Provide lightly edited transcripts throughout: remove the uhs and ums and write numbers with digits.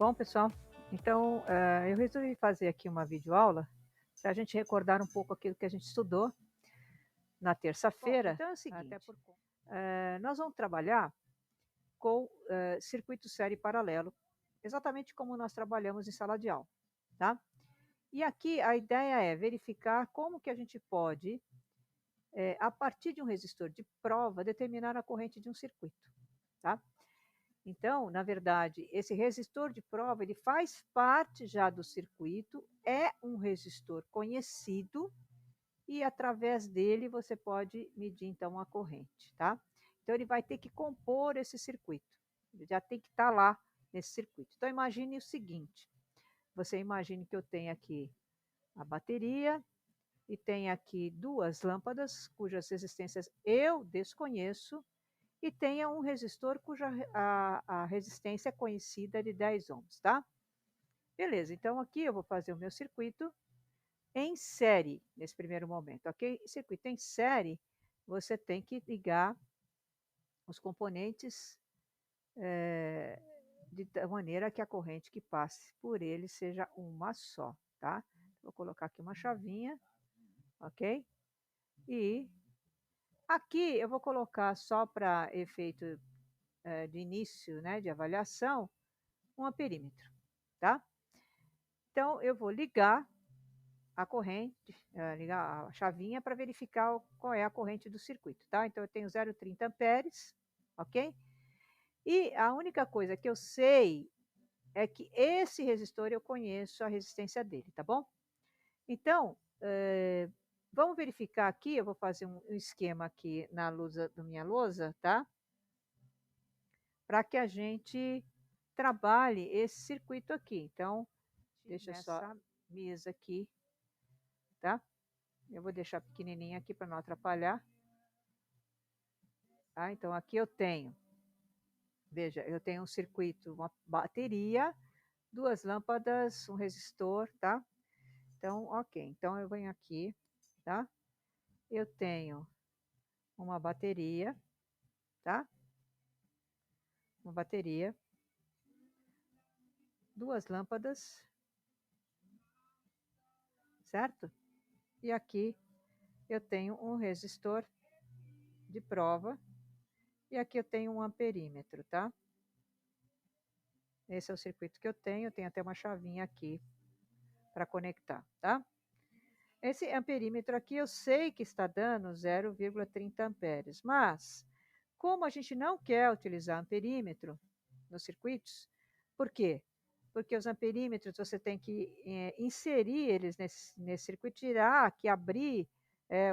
Bom, pessoal, então eu resolvi fazer aqui uma videoaula para a gente recordar um pouco aquilo que a gente estudou na terça-feira. Então é o seguinte, nós vamos trabalhar com circuito série paralelo, exatamente como nós trabalhamos em sala de aula, tá? E aqui a ideia é verificar como que a gente pode, a partir de um resistor de prova, determinar a corrente de um circuito, tá? Então, na verdade, esse resistor de prova, ele faz parte já do circuito, é um resistor conhecido e através dele você pode medir então a corrente, tá? Então ele vai ter que compor esse circuito. Ele já tem que estar lá nesse circuito. Então imagine o seguinte: você imagine que eu tenho aqui a bateria e tenho aqui duas lâmpadas cujas resistências eu desconheço e tenha um resistor cuja a resistência é conhecida de 10 ohms, tá? Beleza, então aqui eu vou fazer o meu circuito em série, nesse primeiro momento, ok? Circuito em série, você tem que ligar os componentes de maneira que a corrente que passe por ele seja uma só, tá? Vou colocar aqui uma chavinha, ok? E aqui eu vou colocar só para efeito de início, né, de avaliação, um amperímetro, tá? Então, eu vou ligar a corrente, ligar a chavinha para verificar qual é a corrente do circuito, tá? Então, eu tenho 0,30 amperes, ok? E a única coisa que eu sei é que esse resistor eu conheço a resistência dele, tá bom? Então, vamos verificar aqui, eu vou fazer um esquema aqui na lousa, da minha lousa, tá? Para que a gente trabalhe esse circuito aqui. Então, deixa eu só mesa aqui, tá? Eu vou deixar pequenininha aqui para não atrapalhar. Tá? Então, aqui eu tenho, veja, eu tenho um circuito, uma bateria, duas lâmpadas, um resistor, tá? Então, ok. Então, eu venho aqui, tá? Eu tenho uma bateria, tá? Uma bateria, duas lâmpadas, certo? E aqui eu tenho um resistor de prova e aqui eu tenho um amperímetro, tá? Esse é o circuito que eu tenho até uma chavinha aqui para conectar, tá? Esse amperímetro aqui eu sei que está dando 0,30 amperes, mas como a gente não quer utilizar amperímetro nos circuitos, por quê? Porque os amperímetros você tem que inserir eles nesse circuito, tirar aqui, abrir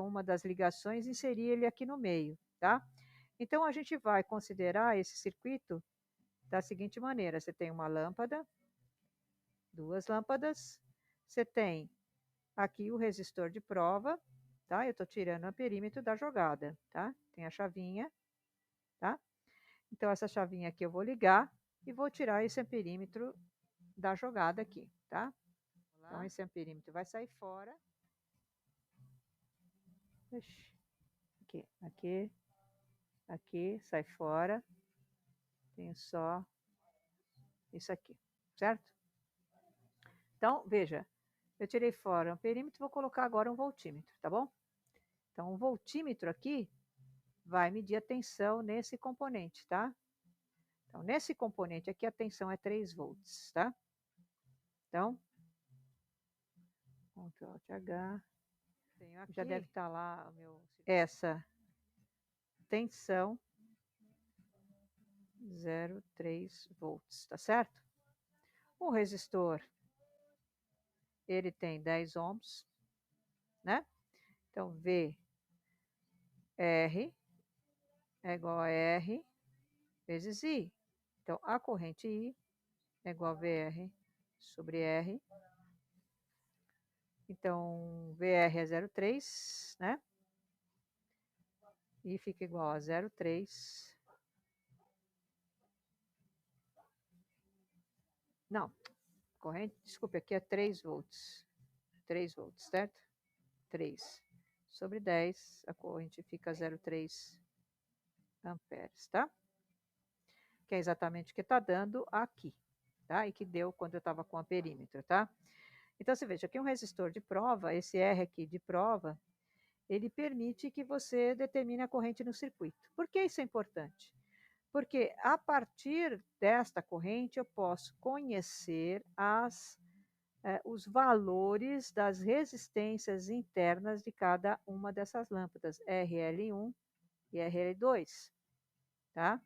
uma das ligações e inserir ele aqui no meio, tá? Então a gente vai considerar esse circuito da seguinte maneira: você tem uma lâmpada, duas lâmpadas, você tem aqui o resistor de prova, tá? Eu estou tirando o perímetro da jogada, tá? Tem a chavinha, tá? Então essa chavinha aqui eu vou ligar e vou tirar esse amperímetro da jogada aqui, tá? Então esse amperímetro vai sair fora. Aqui, aqui, aqui, sai fora. Tenho só isso aqui, certo? Então, veja, eu tirei fora o perímetro, vou colocar agora um voltímetro, tá bom? Então, o voltímetro aqui vai medir a tensão nesse componente, tá? Então, nesse componente aqui, a tensão é 3 volts, tá? Então, Ctrl H, já deve estar lá o meu... Essa tensão, 0,3 volts, tá certo? O resistor, ele tem 10 ohms, né? Então, V R é igual a R vezes I. Então, a corrente I é igual a VR sobre R. Então, VR é 0,3, né? E fica igual a 0,3. Não, corrente, desculpe, aqui é 3 volts. 3 volts, certo? 3 sobre 10, a corrente fica 0,3 amperes, tá? Que é exatamente o que está dando aqui, tá? E que deu quando eu estava com a perímetro, tá? Então, você veja, aqui um resistor de prova, esse R aqui de prova, ele permite que você determine a corrente no circuito. Por que isso é importante? Porque a partir desta corrente eu posso conhecer os valores das resistências internas de cada uma dessas lâmpadas, RL1 e RL2, tá?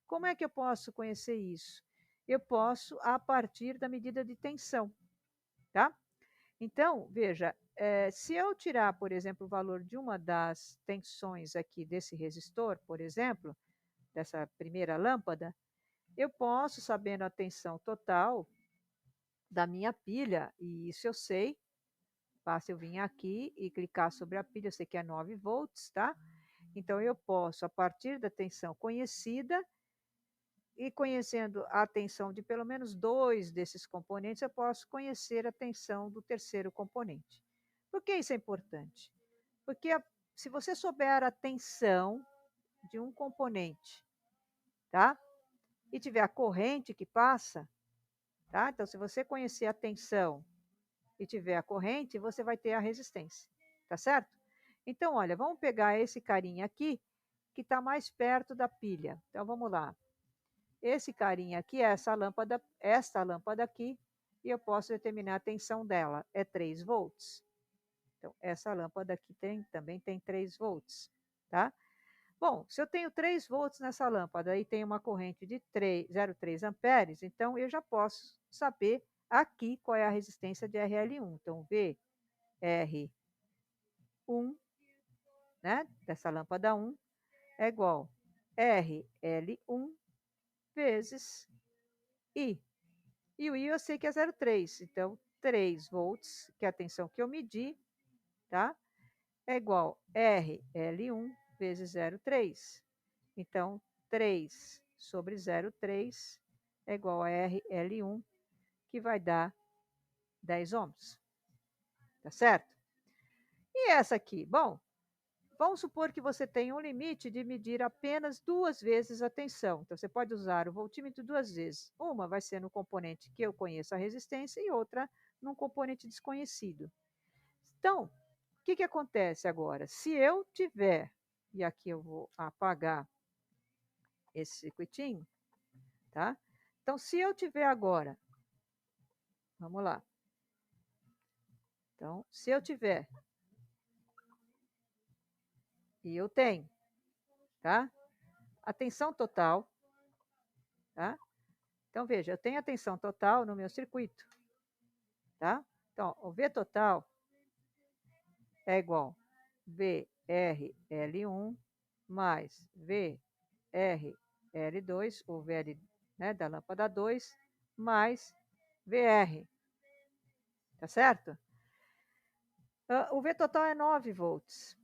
Como é que eu posso conhecer isso? Eu posso a partir da medida de tensão, tá? Então, veja, se eu tirar, por exemplo, o valor de uma das tensões aqui desse resistor, por exemplo, dessa primeira lâmpada, eu posso, sabendo a tensão total da minha pilha, e isso eu sei, basta eu vir aqui e clicar sobre a pilha, eu sei que é 9 volts, tá? Então, eu posso, a partir da tensão conhecida, e conhecendo a tensão de pelo menos dois desses componentes, eu posso conhecer a tensão do terceiro componente. Por que isso é importante? Porque se você souber a tensão de um componente, tá? E tiver a corrente que passa, tá? Então, se você conhecer a tensão e tiver a corrente, você vai ter a resistência, tá certo? Então, olha, vamos pegar esse carinha aqui, que está mais perto da pilha. Então, vamos lá. Esse carinha aqui é esta lâmpada aqui, e eu posso determinar a tensão dela, é 3 volts. Então, essa lâmpada aqui também tem 3 volts, tá? Bom, se eu tenho 3 volts nessa lâmpada e tem uma corrente de 0,3 amperes, então eu já posso saber aqui qual é a resistência de RL1. Então, VR1, né, dessa lâmpada 1, é igual a RL1 vezes I. E o I eu sei que é 0,3, então 3 volts, que é a tensão que eu medi, tá? É igual a RL1 vezes 0,3. Então, 3 sobre 0,3 é igual a RL1, que vai dar 10 ohms. Tá certo? E essa aqui? Bom, vamos supor que você tenha um limite de medir apenas 2 vezes a tensão. Então, você pode usar o voltímetro 2 vezes. Uma vai ser no componente que eu conheço a resistência e outra num componente desconhecido. Então, o que acontece agora? Se eu tiver, e aqui eu vou apagar esse circuitinho, tá? Então, se eu tiver agora, vamos lá. Então, se eu tiver, e eu tenho, tá? A tensão total, tá? Então, veja, eu tenho a tensão total no meu circuito, tá? Então, o V total é igual a VRL1 mais VRL2, ou VL, né, da lâmpada 2, mais VR, tá certo? O V total é 9 volts.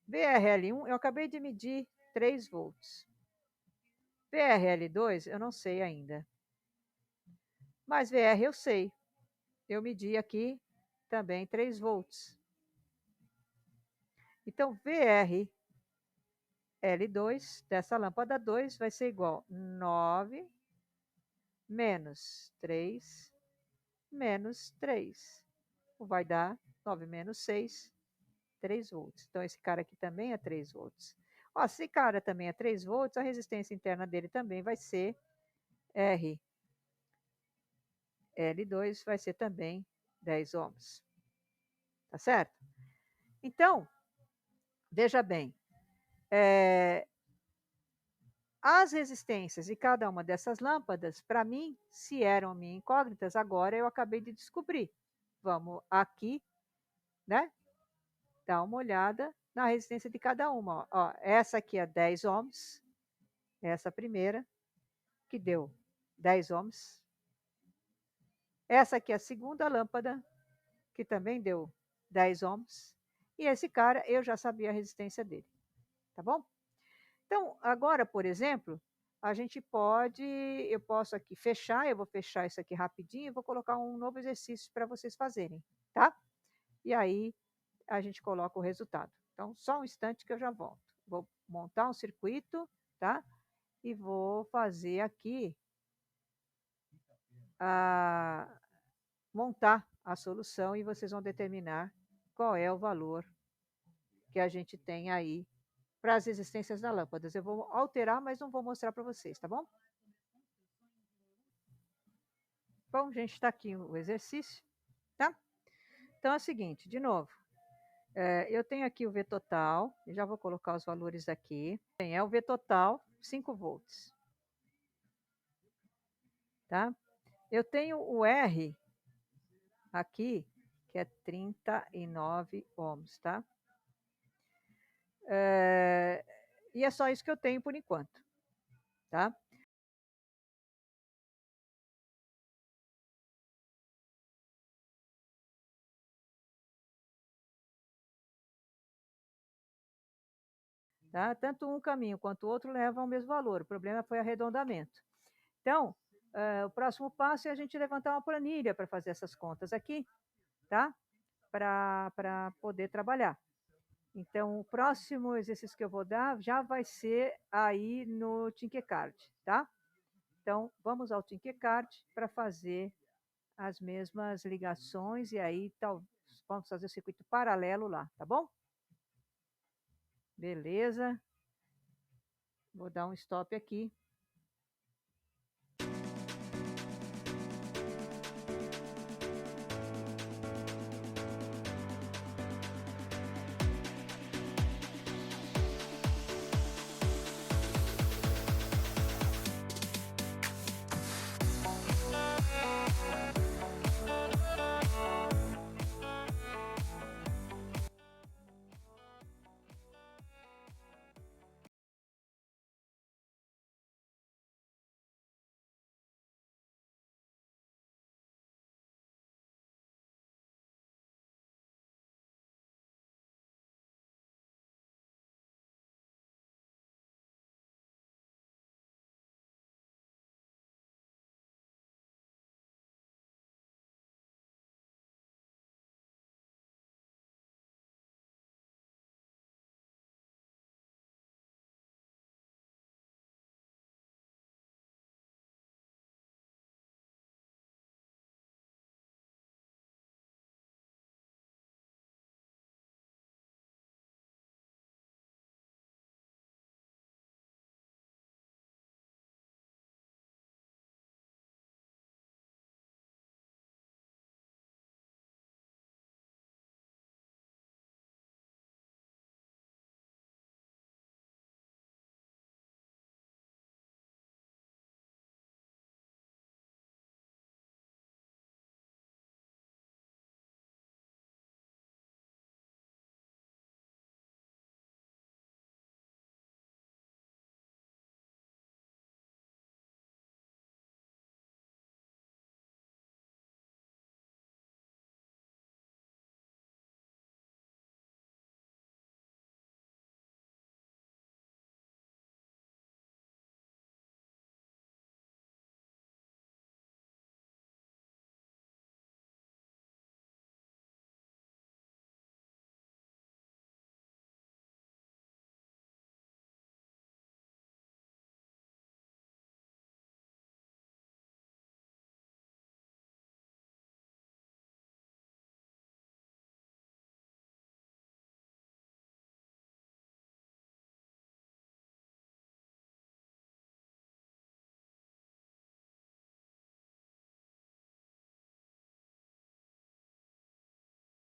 VRL1, eu acabei de medir 3 volts. VRL2, eu não sei ainda. Mas VR eu sei. Eu medi aqui também 3 volts. Então, VRL2 dessa lâmpada 2 vai ser igual a 9 menos 3 menos 3. Vai dar 9 menos 6, 3 volts. Então, esse cara aqui também é 3 volts. Ó, se esse cara também é 3 volts, a resistência interna dele também vai ser RL2, vai ser também 10 ohms. Tá certo? Então, veja bem, as resistências de cada uma dessas lâmpadas, para mim, se eram minhas incógnitas, agora eu acabei de descobrir. Vamos aqui, né? Dar uma olhada na resistência de cada uma. Ó, essa aqui é 10 ohms, essa primeira, que deu 10 ohms. Essa aqui é a segunda lâmpada, que também deu 10 ohms. E esse cara, eu já sabia a resistência dele. Tá bom? Então, agora, por exemplo, eu posso aqui fechar, eu vou fechar isso aqui rapidinho e vou colocar um novo exercício para vocês fazerem, tá? E aí a gente coloca o resultado. Então, só um instante que eu já volto. Vou montar um circuito, tá? E vou fazer aqui a montar a solução e vocês vão determinar qual é o valor que a gente tem aí para as resistências das lâmpadas. Eu vou alterar, mas não vou mostrar para vocês, tá bom? Bom, gente, está aqui o exercício, tá? Então é o seguinte, de novo, eu tenho aqui o V total, e já vou colocar os valores aqui. É o V total, 5 volts, tá? Eu tenho o R aqui, que é 39 ohms, tá? E é só isso que eu tenho por enquanto, tá? Tá? Tanto um caminho quanto o outro levam ao mesmo valor. O problema foi arredondamento. Então, o próximo passo é a gente levantar uma planilha para fazer essas contas aqui, tá? Para poder trabalhar. Então, o próximo exercício que eu vou dar já vai ser aí no Tinkercad, tá? Então, vamos ao Tinkercad para fazer as mesmas ligações e aí vamos fazer o circuito paralelo lá, tá bom? Beleza. Vou dar um stop aqui.